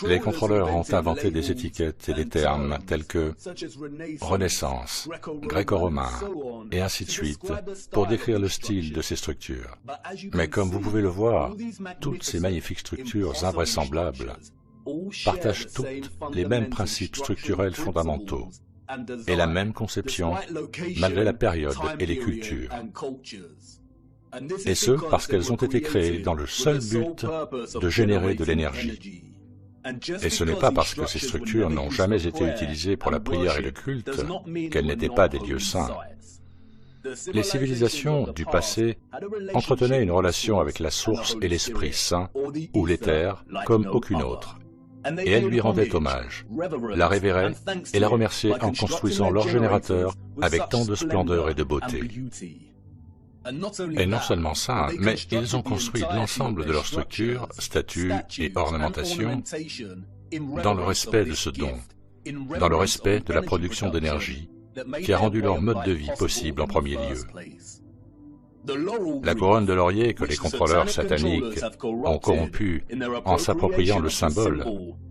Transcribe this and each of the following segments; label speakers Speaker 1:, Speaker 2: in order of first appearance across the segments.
Speaker 1: Les contrôleurs ont inventé des étiquettes et des termes tels que Renaissance, gréco-romain, et ainsi de suite, pour décrire le style de ces structures. Mais comme vous pouvez le voir, toutes ces magnifiques structures invraisemblables partagent toutes les mêmes principes structurels fondamentaux et la même conception malgré la période et les cultures. Et ce, parce qu'elles ont été créées dans le seul but de générer de l'énergie. Et ce n'est pas parce que ces structures n'ont jamais été utilisées pour la prière et le culte qu'elles n'étaient pas des lieux saints. Les civilisations du passé entretenaient une relation avec la source et l'Esprit Saint, ou l'éther, comme aucune autre. Et elles lui rendaient hommage, la révéraient et la remerciaient en construisant leur générateur avec tant de splendeur et de beauté. Et non seulement ça, mais ils ont construit l'ensemble de leurs structures, statues et ornementations dans le respect de ce don, dans le respect de la production d'énergie, qui a rendu leur mode de vie possible en premier lieu. La couronne de laurier que les contrôleurs sataniques ont corrompue en s'appropriant le symbole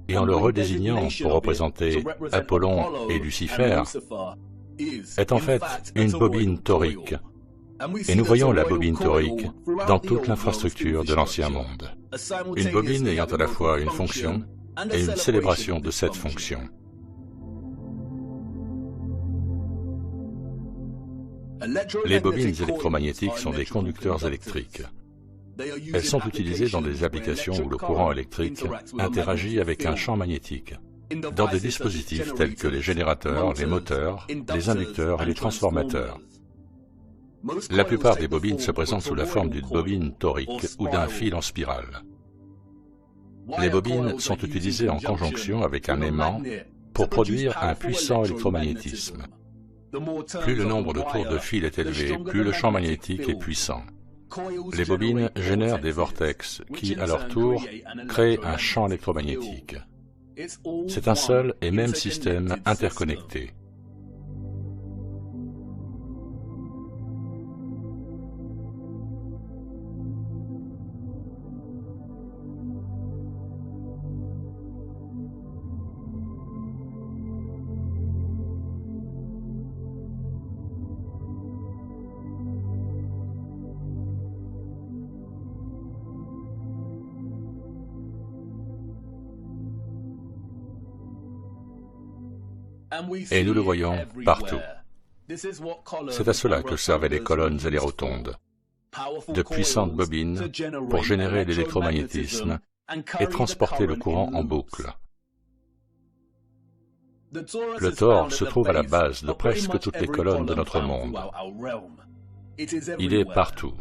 Speaker 1: et en le redésignant pour représenter Apollon et Lucifer est en fait une bobine torique. Et nous voyons la bobine torique dans toute l'infrastructure de l'Ancien Monde. Une bobine ayant à la fois une fonction et une célébration de cette fonction. Les bobines électromagnétiques sont des conducteurs électriques. Elles sont utilisées dans des applications où le courant électrique interagit avec un champ magnétique, dans des dispositifs tels que les générateurs, les moteurs, les inducteurs et les transformateurs. La plupart des bobines se présentent sous la forme d'une bobine torique ou d'un fil en spirale. Les bobines sont utilisées en conjonction avec un aimant pour produire un puissant électromagnétisme. Plus le nombre de tours de fil est élevé, plus le champ magnétique est puissant. Les bobines génèrent des vortex qui, à leur tour, créent un champ électromagnétique. C'est un seul et même système interconnecté. Et nous le voyons partout. C'est à cela que servaient les colonnes et les rotondes. De puissantes bobines pour générer l'électromagnétisme et transporter le courant en boucle. Le Thor se trouve à la base de presque toutes les colonnes de notre monde. Il est partout.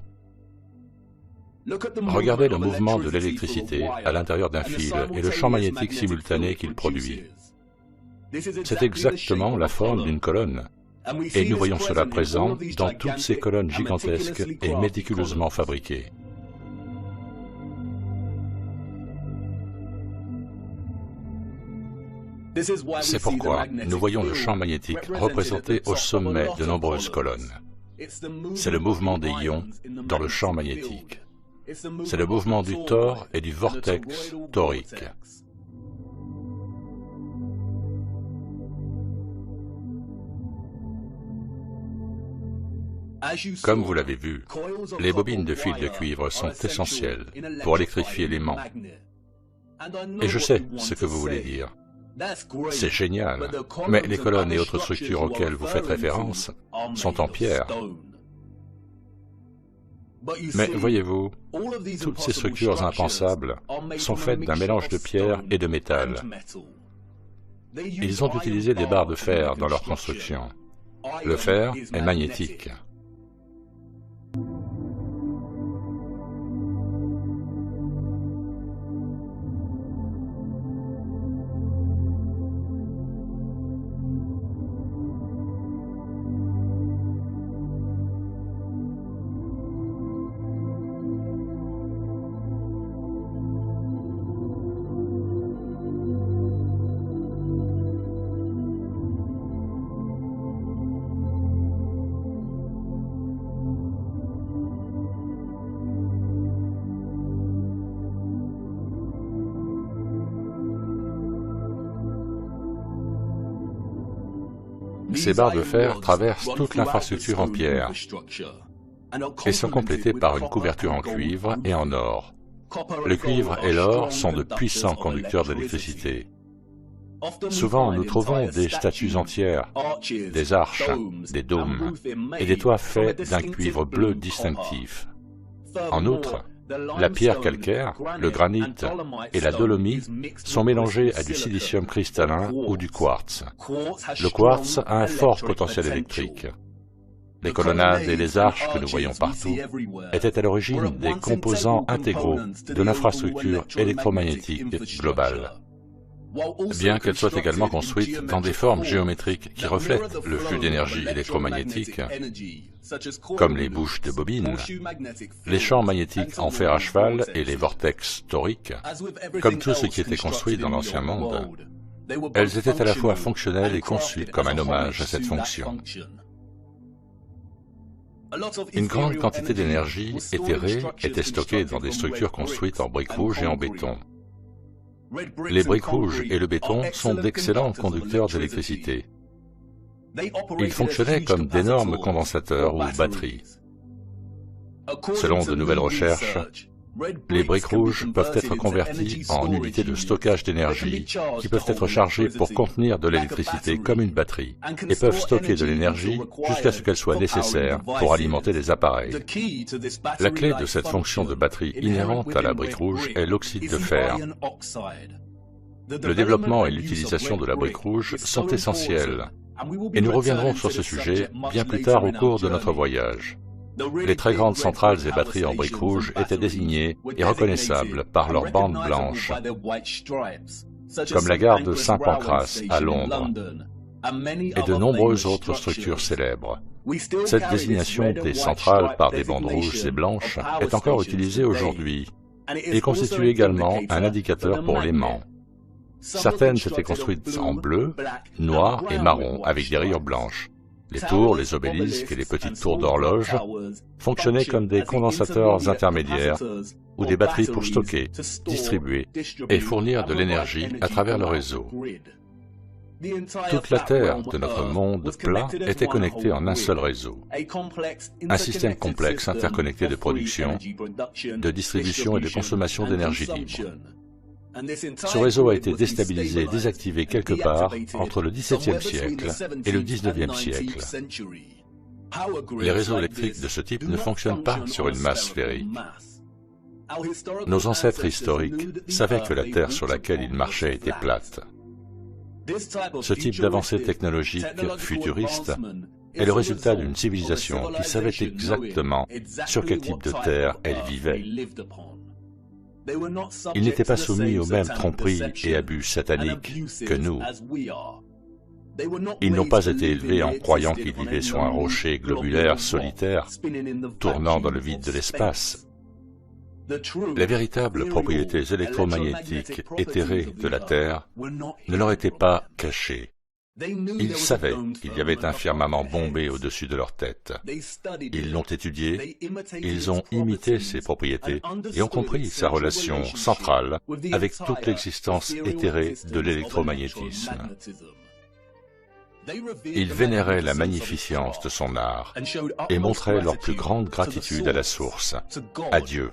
Speaker 1: Regardez le mouvement de l'électricité à l'intérieur d'un fil et le champ magnétique simultané qu'il produit. C'est exactement la forme d'une colonne, et nous voyons cela présent dans toutes ces colonnes gigantesques et méticuleusement fabriquées. C'est pourquoi nous voyons le champ magnétique représenté au sommet de nombreuses colonnes. C'est le mouvement des ions dans le champ magnétique. C'est le mouvement du Thor et du vortex torique. Comme vous l'avez vu, les bobines de fil de cuivre sont essentielles pour électrifier l'aimant. Et je sais ce que vous voulez dire. C'est génial, mais les colonnes et autres structures auxquelles vous faites référence sont en pierre. Mais voyez-vous, toutes ces structures impensables sont faites d'un mélange de pierre et de métal. Ils ont utilisé des barres de fer dans leur construction. Le fer est magnétique. Ces barres de fer traversent toute l'infrastructure en pierre et sont complétées par une couverture en cuivre et en or. Le cuivre et l'or sont de puissants conducteurs d'électricité. Souvent, nous trouvons des statues entières, des arches, des dômes et des toits faits d'un cuivre bleu distinctif. En outre, la pierre calcaire, le granit et la dolomie sont mélangés à du silicium cristallin ou du quartz. Le quartz a un fort potentiel électrique. Les colonnades et les arches que nous voyons partout étaient à l'origine des composants intégraux de l'infrastructure électromagnétique globale. Bien qu'elles soient également construites dans des formes géométriques qui reflètent le flux d'énergie électromagnétique, comme les bouches de bobines, les champs magnétiques en fer à cheval et les vortex toriques, comme tout ce qui était construit dans l'Ancien Monde, elles étaient à la fois fonctionnelles et conçues comme un hommage à cette fonction. Une grande quantité d'énergie éthérée était stockée dans des structures construites en briques rouges et en béton. Les briques rouges et le béton sont d'excellents conducteurs d'électricité. Ils fonctionnaient comme d'énormes condensateurs ou batteries. Selon de nouvelles recherches, les briques rouges peuvent être converties en unités de stockage d'énergie qui peuvent être chargées pour contenir de l'électricité comme une batterie et peuvent stocker de l'énergie jusqu'à ce qu'elle soit nécessaire pour alimenter des appareils. La clé de cette fonction de batterie inhérente à la brique rouge est l'oxyde de fer. Le développement et l'utilisation de la brique rouge sont essentiels et nous reviendrons sur ce sujet bien plus tard au cours de notre voyage. Les très grandes centrales et batteries en briques rouges étaient désignées et reconnaissables par leurs bandes blanches, comme la gare de Saint-Pancras à Londres, et de nombreuses autres structures célèbres. Cette désignation des centrales par des bandes rouges et blanches est encore utilisée aujourd'hui et constitue également un indicateur pour l'aimant. Certaines étaient construites en bleu, noir et marron avec des rayures blanches. Les tours, les obélisques et les petites tours d'horloge fonctionnaient comme des condensateurs intermédiaires ou des batteries pour stocker, distribuer et fournir de l'énergie à travers le réseau. Toute la Terre de notre monde plat était connectée en un seul réseau, un système complexe interconnecté de production, de distribution et de consommation d'énergie libre. Ce réseau a été déstabilisé et désactivé quelque part entre le XVIIe siècle et le XIXe siècle. Les réseaux électriques de ce type ne fonctionnent pas sur une masse sphérique. Nos ancêtres historiques savaient que la Terre sur laquelle ils marchaient était plate. Ce type d'avancée technologique futuriste est le résultat d'une civilisation qui savait exactement sur quel type de terre elle vivait. Ils n'étaient pas soumis aux mêmes tromperies et abus sataniques que nous. Ils n'ont pas été élevés en croyant qu'ils vivaient sur un rocher globulaire solitaire, tournant dans le vide de l'espace. Les véritables propriétés électromagnétiques éthérées de la Terre ne leur étaient pas cachées. Ils savaient qu'il y avait un firmament bombé au-dessus de leur tête. Ils l'ont étudié, ils ont imité ses propriétés et ont compris sa relation centrale avec toute l'existence éthérée de l'électromagnétisme. Ils vénéraient la magnificence de son art et montraient leur plus grande gratitude à la source, à Dieu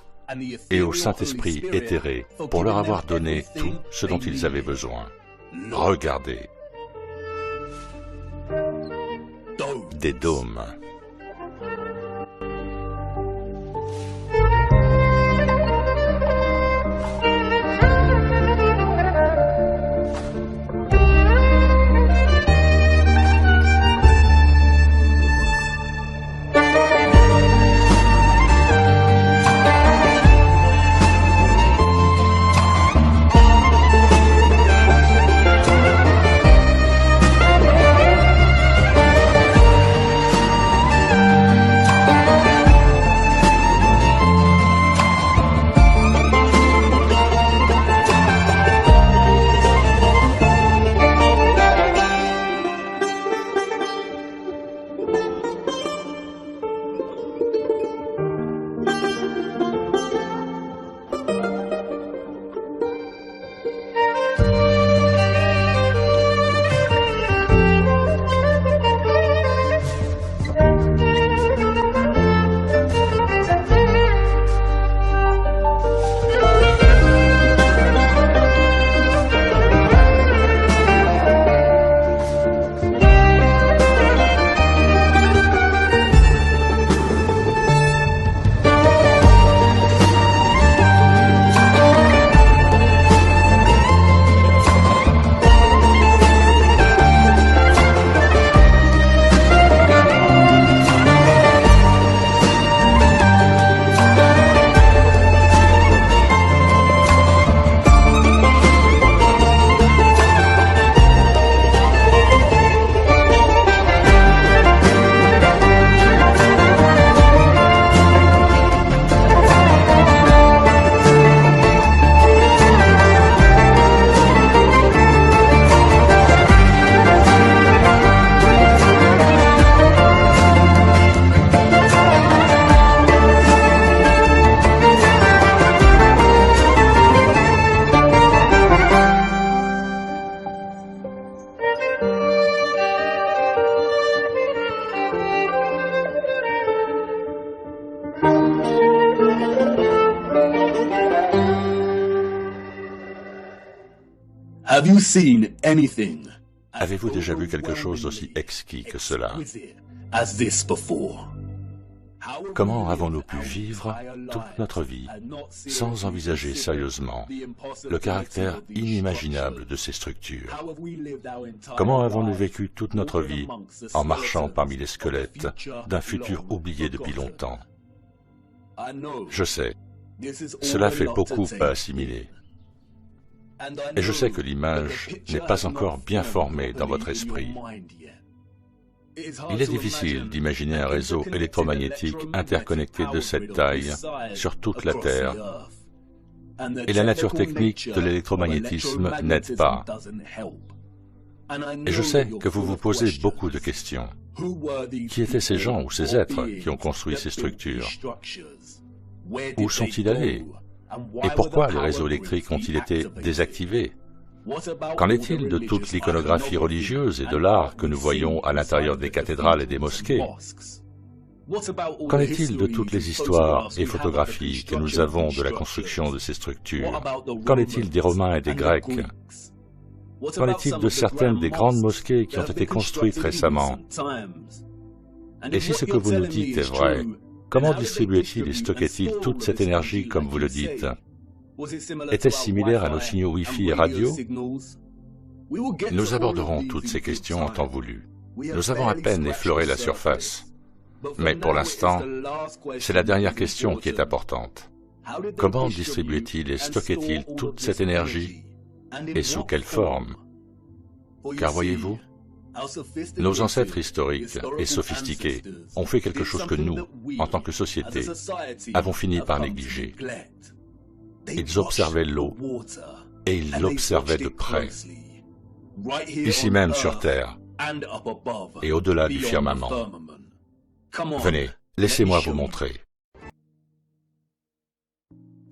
Speaker 1: et au Saint-Esprit éthéré pour leur avoir donné tout ce dont ils avaient besoin. Regardez. Des dômes. Avez-vous déjà vu quelque chose d'aussi exquis que cela? Comment avons-nous pu vivre toute notre vie sans envisager sérieusement le caractère inimaginable de ces structures? Comment avons-nous vécu toute notre vie en marchant parmi les squelettes d'un futur oublié depuis longtemps? Je sais, cela fait beaucoup à assimiler. Et je sais que l'image n'est pas encore bien formée dans votre esprit. Il est difficile d'imaginer un réseau électromagnétique interconnecté de cette taille sur toute la Terre, et la nature technique de l'électromagnétisme n'aide pas. Et je sais que vous vous posez beaucoup de questions. Qui étaient ces gens ou ces êtres qui ont construit ces structures? Où sont-ils allés? Et pourquoi les réseaux électriques ont-ils été désactivés? Qu'en est-il de toute l'iconographie religieuse et de l'art que nous voyons à l'intérieur des cathédrales et des mosquées? Qu'en est-il de toutes les histoires et photographies que nous avons de la construction de ces structures? Qu'en est-il des Romains et des Grecs? Qu'en est-il de certaines des grandes mosquées qui ont été construites récemment? Et si ce que vous nous dites est vrai, comment distribuait-il et stockait-il toute cette énergie comme vous le dites? Était-ce similaire à nos signaux Wi-Fi et radio? Nous aborderons toutes ces questions en temps voulu. Nous avons à peine effleuré la surface. Mais pour l'instant, c'est la dernière question qui est importante. Comment distribuait-il et stockait-il toute cette énergie et sous quelle forme? Car voyez-vous, nos ancêtres historiques et sophistiqués ont fait quelque chose que nous, en tant que société, avons fini par négliger. Ils observaient l'eau, et ils l'observaient de près, ici même sur Terre, et au-delà du firmament. Venez, laissez-moi vous montrer.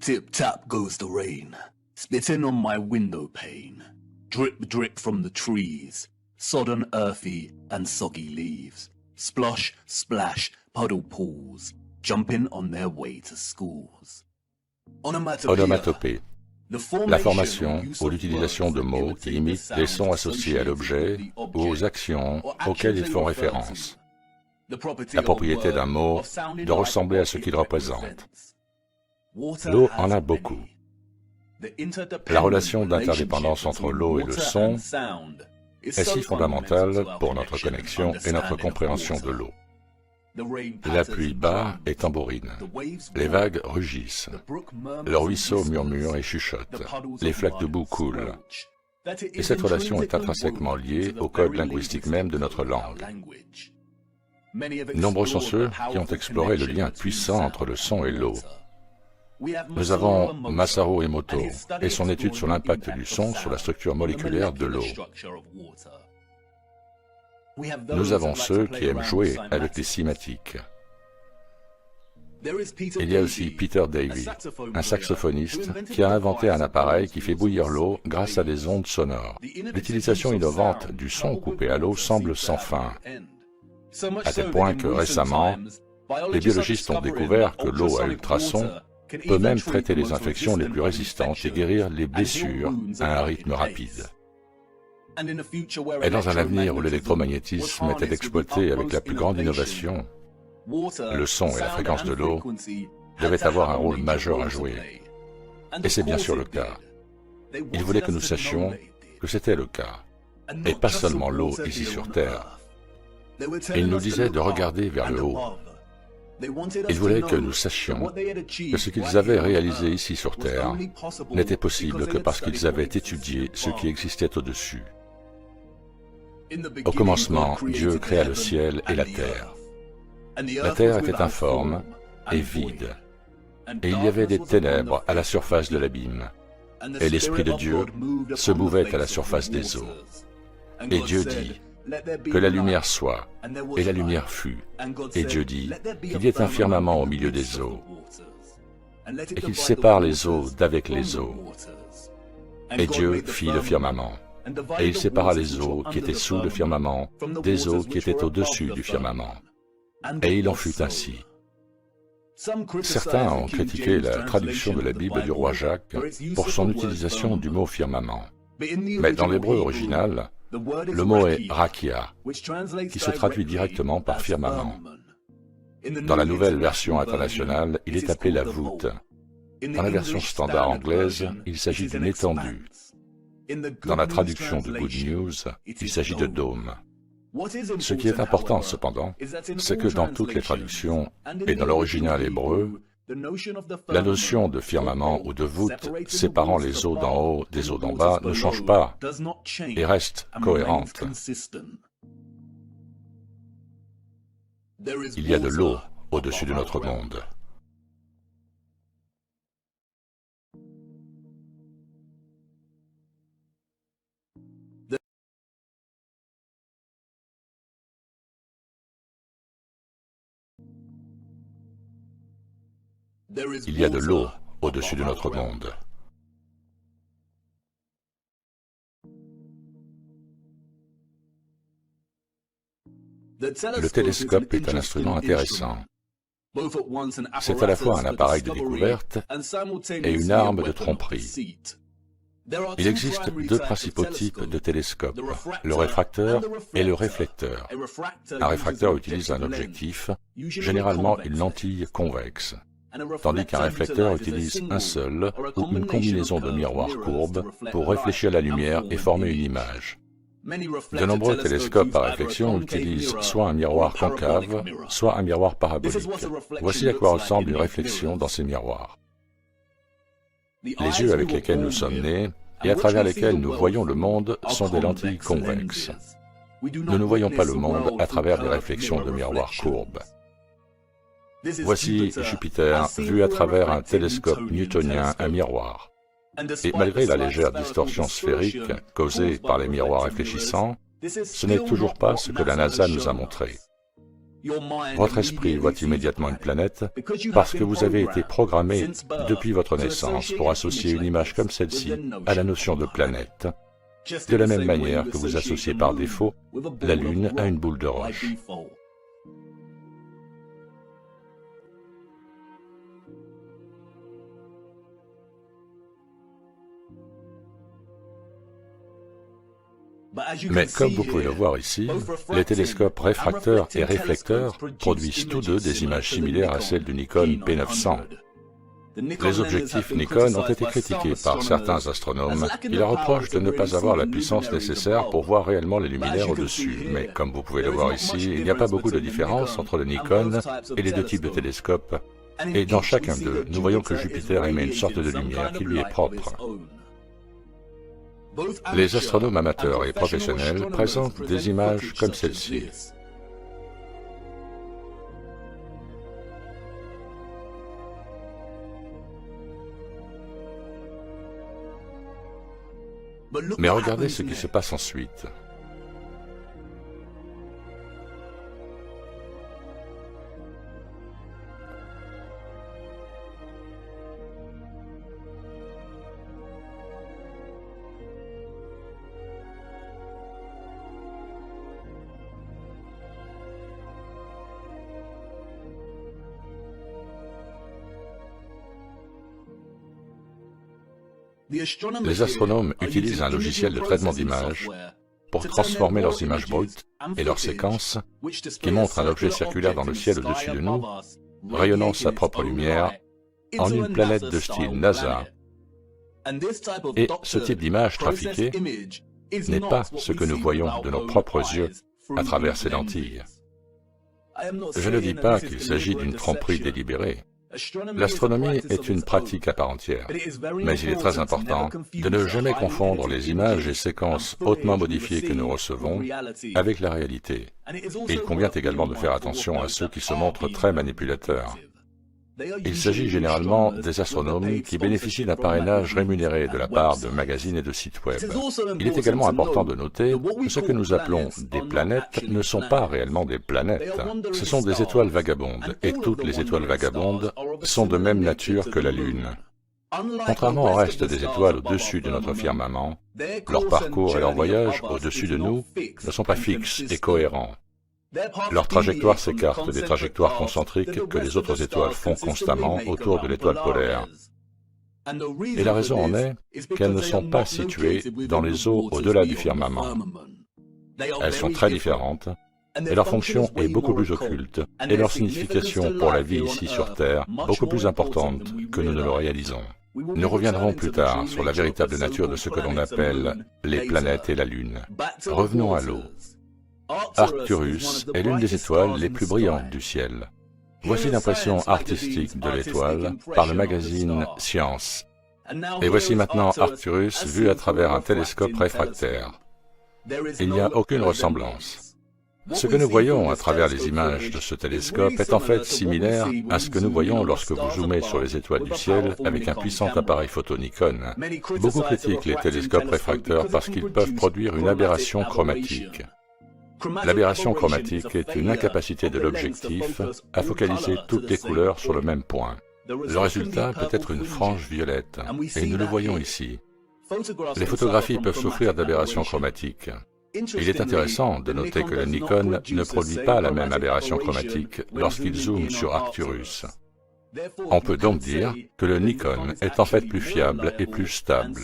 Speaker 2: Tip-tap goes the rain, spitting on my window pane. Drip, drip from the trees, sodden earthy and soggy leaves. Splosh, splash, puddle pools, jumping on their way to schools.
Speaker 1: Onomatopée. La formation ou l'utilisation de mots qui imitent les sons associés à l'objet ou aux actions auxquelles ils font référence. La propriété d'un mot de ressembler à ce qu'il représente. L'eau en a beaucoup. La relation d'interdépendance entre l'eau et le son est si fondamentale pour notre connexion et notre compréhension de l'eau. La pluie bat et tambourine, les vagues rugissent, le ruisseau murmure et chuchote, les flaques de boue coulent. Et cette relation est intrinsèquement liée au code linguistique même de notre langue. Nombreux sont ceux qui ont exploré le lien puissant entre le son et l'eau. Nous avons Masaru Emoto et son étude sur l'impact du son sur la structure moléculaire de l'eau. Nous avons ceux qui aiment jouer avec les cymatiques. Il y a aussi Peter Davy, un saxophoniste qui a inventé un appareil qui fait bouillir l'eau grâce à des ondes sonores. L'utilisation innovante du son coupé à l'eau semble sans fin, à tel point que récemment, les biologistes ont découvert que l'eau à ultrasons peut même traiter les infections les plus résistantes et guérir les blessures à un rythme rapide. Et dans un avenir où l'électromagnétisme était exploité avec la plus grande innovation, le son et la fréquence de l'eau devaient avoir un rôle majeur à jouer. Et c'est bien sûr le cas. Ils voulaient que nous sachions que c'était le cas, et pas seulement l'eau ici sur Terre. Ils nous disaient de regarder vers le haut. Ils voulaient que nous sachions que ce qu'ils avaient réalisé ici sur Terre n'était possible que parce qu'ils avaient étudié ce qui existait au-dessus. Au commencement, Dieu créa le ciel et la terre. La terre était informe et vide, et il y avait des ténèbres à la surface de l'abîme, et l'Esprit de Dieu se mouvait à la surface des eaux. Et Dieu dit, que la lumière soit, et la lumière fut. Et Dieu dit, qu'il y ait un firmament au milieu des eaux, et qu'il sépare les eaux d'avec les eaux. Et Dieu fit le firmament. Et il sépara les eaux qui étaient sous le firmament des eaux qui étaient au-dessus du firmament. Et il en fut ainsi. Certains ont critiqué la traduction de la Bible du roi Jacques pour son utilisation du mot firmament. Mais dans l'hébreu original, le mot est rakia, qui se traduit directement par firmament. Dans la nouvelle version internationale, il est appelé la voûte. Dans la version standard anglaise, il s'agit d'une étendue. Dans la traduction de Good News, il s'agit de dôme. Ce qui est important cependant, c'est que dans toutes les traductions, et dans l'original hébreu, la notion de firmament ou de voûte séparant les eaux d'en haut des eaux d'en bas ne change pas et reste cohérente. Il y a de l'eau au-dessus de notre monde. Il y a de l'eau au-dessus de notre monde. Le télescope est un instrument intéressant. C'est à la fois un appareil de découverte et une arme de tromperie. Il existe deux principaux types de télescopes, le réfracteur et le réflecteur. Un réfracteur utilise un objectif, généralement une lentille convexe, tandis qu'un réflecteur utilise un seul ou une combinaison de miroirs courbes pour réfléchir la lumière et former une image. De nombreux télescopes à réflexion utilisent soit un miroir concave, soit un miroir parabolique. Voici à quoi ressemble une réflexion dans ces miroirs. Les yeux avec lesquels nous sommes nés et à travers lesquels nous voyons le monde sont des lentilles convexes. Nous ne voyons pas le monde à travers des réflexions de miroirs courbes. Voici Jupiter vu à travers un télescope newtonien, un miroir. Et malgré la légère distorsion sphérique causée par les miroirs réfléchissants, ce n'est toujours pas ce que la NASA nous a montré. Votre esprit voit immédiatement une planète parce que vous avez été programmé depuis votre naissance pour associer une image comme celle-ci à la notion de planète, de la même manière que vous associez par défaut la Lune à une boule de roche. Mais comme vous pouvez le voir ici, les télescopes réfracteurs et réflecteurs produisent tous deux des images similaires à celles du Nikon P900. Les objectifs Nikon ont été critiqués par certains astronomes qui leur reprochent de ne pas avoir la puissance nécessaire pour voir réellement les luminaires au-dessus. Mais comme vous pouvez le voir ici, il n'y a pas beaucoup de différence entre le Nikon et les deux types de télescopes. Et dans chacun d'eux, nous voyons que Jupiter émet une sorte de lumière qui lui est propre. Les astronomes amateurs et professionnels présentent des images comme celle-ci. Mais regardez ce qui se passe ensuite. Les astronomes utilisent un logiciel de traitement d'images pour transformer leurs images brutes et leurs séquences qui montrent un objet circulaire dans le ciel au-dessus de nous, rayonnant sa propre lumière, en une planète de style NASA. Et ce type d'image trafiquée n'est pas ce que nous voyons de nos propres yeux à travers ces lentilles. Je ne dis pas qu'il s'agit d'une tromperie délibérée. L'astronomie est une pratique à part entière, mais il est très important de ne jamais confondre les images et séquences hautement modifiées que nous recevons avec la réalité. Et il convient également de faire attention à ceux qui se montrent très manipulateurs. Il s'agit généralement des astronomes qui bénéficient d'un parrainage rémunéré de la part de magazines et de sites web. Il est également important de noter que ce que nous appelons des planètes ne sont pas réellement des planètes. Ce sont des étoiles vagabondes, et toutes les étoiles vagabondes sont de même nature que la Lune. Contrairement au reste des étoiles au-dessus de notre firmament, leur parcours et leur voyage au-dessus de nous ne sont pas fixes et cohérents. Leur trajectoire s'écarte des trajectoires concentriques que les autres étoiles font constamment autour de l'étoile polaire. Et la raison en est qu'elles ne sont pas situées dans les eaux au-delà du firmament. Elles sont très différentes, et leur fonction est beaucoup plus occulte, et leur signification pour la vie ici sur Terre beaucoup plus importante que nous ne le réalisons. Nous reviendrons plus tard sur la véritable nature de ce que l'on appelle les planètes et la Lune. Revenons à l'eau. Arcturus est l'une des étoiles les plus brillantes du ciel. Voici l'impression artistique de l'étoile par le magazine Science. Et voici maintenant Arcturus vu à travers un télescope réfractaire. Il n'y a aucune ressemblance. Ce que nous voyons à travers les images de ce télescope est en fait similaire à ce que nous voyons lorsque vous zoomez sur les étoiles du ciel avec un puissant appareil photo Nikon. Beaucoup critiquent les télescopes réfracteurs parce qu'ils peuvent produire une aberration chromatique. L'aberration chromatique est une incapacité de l'objectif à focaliser toutes les couleurs sur le même point. Le résultat peut être une frange violette, et nous le voyons ici. Les photographies peuvent souffrir d'aberration chromatique. Il est intéressant de noter que le Nikon ne produit pas la même aberration chromatique lorsqu'il zoome sur Arcturus. On peut donc dire que le Nikon est en fait plus fiable et plus stable.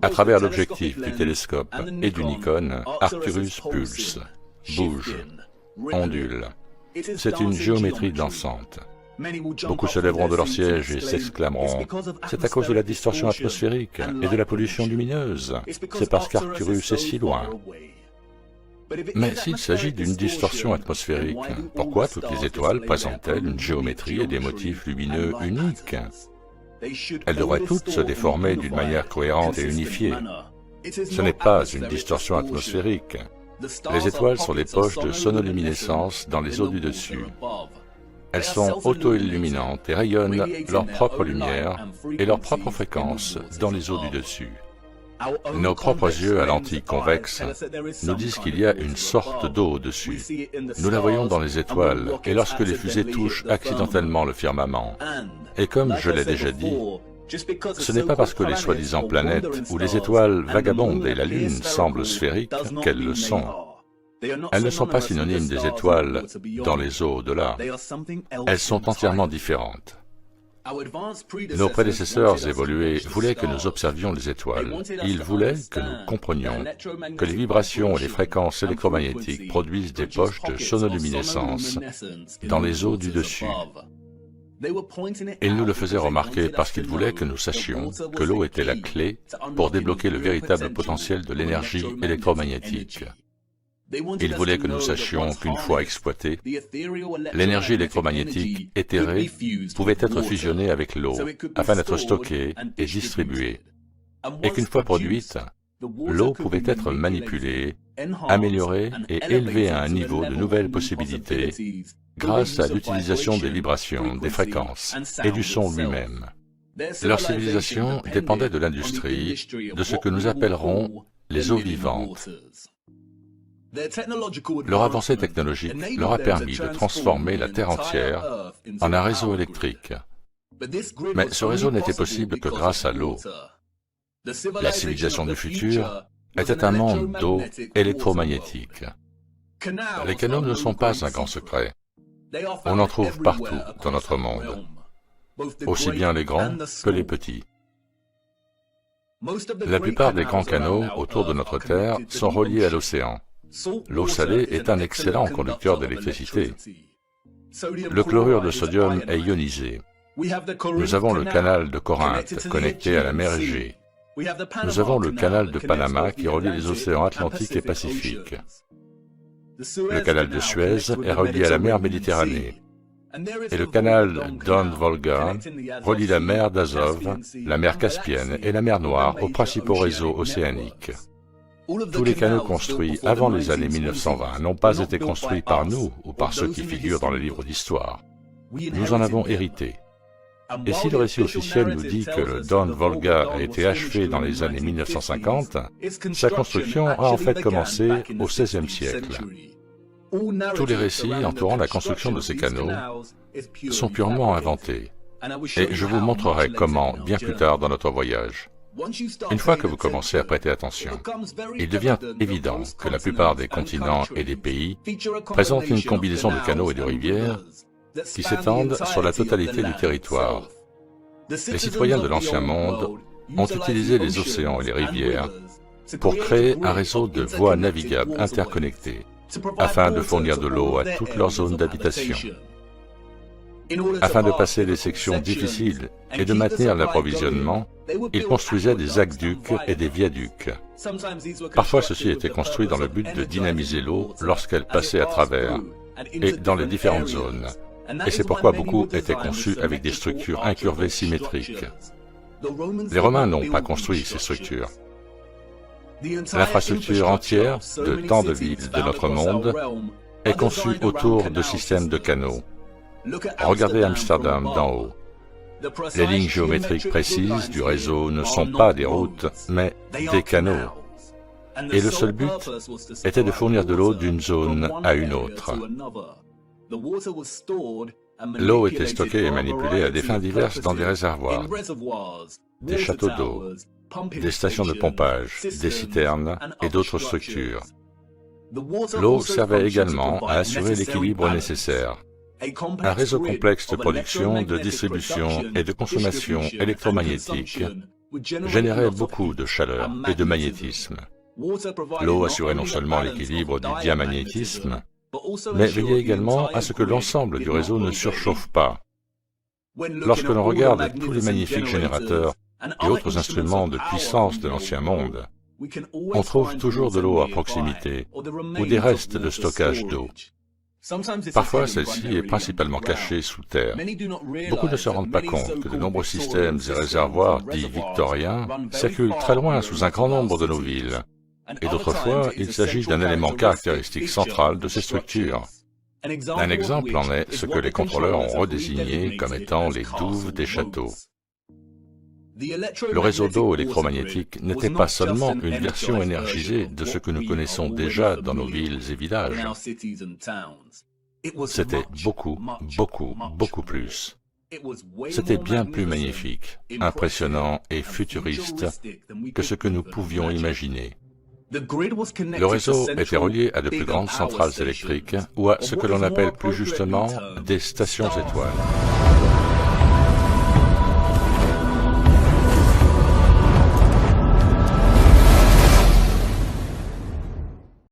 Speaker 1: À travers l'objectif du télescope et du Nikon, Arcturus pulse, bouge, ondule. C'est une géométrie dansante. Beaucoup se lèveront de leur siège et s'exclameront « C'est à cause de la distorsion atmosphérique et de la pollution lumineuse. C'est parce qu'Arcturus est si loin. » Mais s'il s'agit d'une distorsion atmosphérique, pourquoi toutes les étoiles présentent-elles une géométrie et des motifs lumineux uniques? Elles devraient toutes se déformer d'une manière cohérente et unifiée. Ce n'est pas une distorsion atmosphérique. Les étoiles sont des poches de sonoluminescence dans les eaux du dessus. Elles sont auto-illuminantes et rayonnent leur propre lumière et leur propre fréquence dans les eaux du dessus. Nos propres yeux à lentille convexe nous disent qu'il y a une sorte d'eau au-dessus. Nous la voyons dans les étoiles et lorsque les fusées touchent accidentellement le firmament. Et comme je l'ai déjà dit, ce n'est pas parce que les soi-disant planètes ou les étoiles vagabondent et la Lune semblent sphériques qu'elles le sont. Elles ne sont pas synonymes des étoiles dans les eaux au-delà. Elles sont entièrement différentes. Nos prédécesseurs évolués voulaient que nous observions les étoiles. Ils voulaient que nous comprenions que les vibrations et les fréquences électromagnétiques produisent des poches de sonoluminescence dans les eaux du dessus. Ils nous le faisaient remarquer parce qu'ils voulaient que nous sachions que l'eau était la clé pour débloquer le véritable potentiel de l'énergie électromagnétique. Ils voulaient que nous sachions qu'une fois exploitée, l'énergie électromagnétique éthérée pouvait être fusionnée avec l'eau afin d'être stockée et distribuée, et qu'une fois produite, l'eau pouvait être manipulée, améliorée et élevée à un niveau de nouvelles possibilités grâce à l'utilisation des vibrations, des fréquences et du son lui-même. Leur civilisation dépendait de l'industrie, de ce que nous appellerons les eaux vivantes. Leur avancée technologique leur a permis de transformer la Terre entière en un réseau électrique. Mais ce réseau n'était possible que grâce à l'eau. La civilisation du futur était un monde d'eau électromagnétique. Les canaux ne sont pas un grand secret. On en trouve partout dans notre monde, aussi bien les grands que les petits. La plupart des grands canaux autour de notre Terre sont reliés à l'océan. L'eau salée est un excellent conducteur d'électricité. Le chlorure de sodium est ionisé. Nous avons le canal de Corinthe connecté à la mer Égée. Nous avons le canal de Panama qui relie les océans Atlantique et Pacifique. Le canal de Suez est relié à la mer Méditerranée. Et le canal Don-Volga relie la mer d'Azov, la mer Caspienne et la mer Noire aux principaux réseaux océaniques. Tous les canaux construits avant les années 1920 n'ont pas été construits par nous ou par ceux qui figurent dans les livres d'histoire. Nous en avons hérité. Et si le récit officiel nous dit que le Don-Volga a été achevé dans les années 1950, sa construction a en fait commencé au XVIe siècle. Tous les récits entourant la construction de ces canaux sont purement inventés. Et je vous montrerai comment bien plus tard dans notre voyage. Une fois que vous commencez à prêter attention, il devient évident que la plupart des continents et des pays présentent une combinaison de canaux et de rivières qui s'étendent sur la totalité du territoire. Les citoyens de l'Ancien Monde ont utilisé les océans et les rivières pour créer un réseau de voies navigables interconnectées afin de fournir de l'eau à toutes leurs zones d'habitation. Afin de passer les sections difficiles et de maintenir l'approvisionnement, ils construisaient des aqueducs et des viaducs. Parfois, ceci était construit dans le but de dynamiser l'eau lorsqu'elle passait à travers et dans les différentes zones. Et c'est pourquoi beaucoup étaient conçus avec des structures incurvées symétriques. Les Romains n'ont pas construit ces structures. L'infrastructure entière de tant de villes de notre monde est conçue autour de systèmes de canaux. Regardez Amsterdam d'en haut. Les lignes géométriques précises du réseau ne sont pas des routes, mais des canaux. Et le seul but était de fournir de l'eau d'une zone à une autre. L'eau était stockée et manipulée à des fins diverses dans des réservoirs, des châteaux d'eau, des stations de pompage, des citernes et d'autres structures. L'eau servait également à assurer l'équilibre nécessaire. Un réseau complexe de production, de distribution et de consommation électromagnétique générait beaucoup de chaleur et de magnétisme. L'eau assurait non seulement l'équilibre du diamagnétisme, mais veillait également à ce que l'ensemble du réseau ne surchauffe pas. Lorsque l'on regarde tous les magnifiques générateurs et autres instruments de puissance de l'Ancien Monde, on trouve toujours de l'eau à proximité ou des restes de stockage d'eau. Parfois, celle-ci est principalement cachée sous terre. Beaucoup ne se rendent pas compte que de nombreux systèmes et réservoirs dits victoriens circulent très loin sous un grand nombre de nos villes. Et d'autres fois, il s'agit d'un élément caractéristique central de ces structures. Un exemple en est ce que les contrôleurs ont redésigné comme étant les douves des châteaux. Le réseau d'eau électromagnétique n'était pas seulement une version énergisée de ce que nous connaissons déjà dans nos villes et villages. C'était beaucoup plus. C'était bien plus magnifique, impressionnant et futuriste que ce que nous pouvions imaginer. Le réseau était relié à de plus grandes centrales électriques ou à ce que l'on appelle plus justement des stations étoiles.